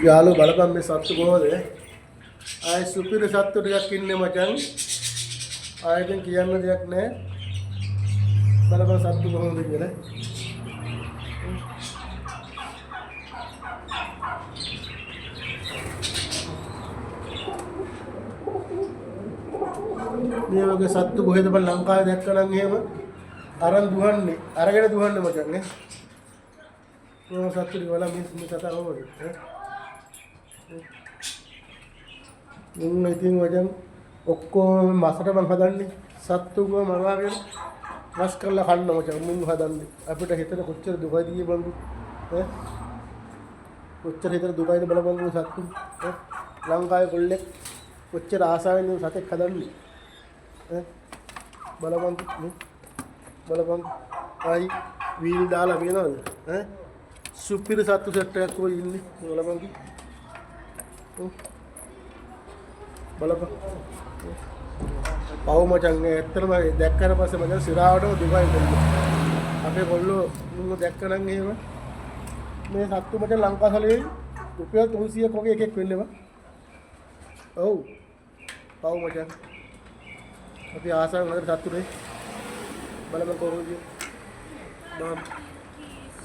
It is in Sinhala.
යාළුවෝ බලපන් මේ සත්තු කොහොමද? ආයේ සුපිරි සත්තු ටිකක් ඉන්නේ මචං. ආයෙත් කියන්න දෙයක් නැහැ. බලපන් සත්තු කොහොමද කියලා. මේ වගේ සත්තු කොහෙද බල ලංකාවේ දැක්කනම් එහෙම අරන් දුවන්නේ. අරගෙන දුවන්නේ මචං නේ. මේ සත්තු ටික වල මේ සතා කොහොමද? මුන්න ඉතින් වචන් ඔක්කොම මසට මං හදන්නේ සත්තුව මරාගෙන රස් කරලා කන්න මචං මුන් හදන්නේ අපිට හිතන කොච්චර දුකයිද කිය බලන්න ඈ කොච්චර හිතන දුකයිද බලපන් සත්තු ඈ ලංකාවේ කොල්ලෙක් කොච්චර ආසාවෙන් සතෙක් හදන්නේ ඈ බලපන් ආයි වීල් දාලා කියනවද ඈ සුපිරි සත්තු සෙට් එකක් කොයි ඉන්නේ බලපන් බලපන් පව මචං ඇත්තටම දැක්කට පස්සේ මචං සිරාවටම දුකයි කොල්ලෝ අපේ කොල්ලෝ මුංග දැක්කනම් එහෙම මේ සත්තු මචං ලංකාසලේ රුපියල් 300ක් වගේ එකෙක් වෙන්නේම ඔව් පව මචං අපි ආසාවෙන් හදන සත්තුනේ බලපන් කොහොමද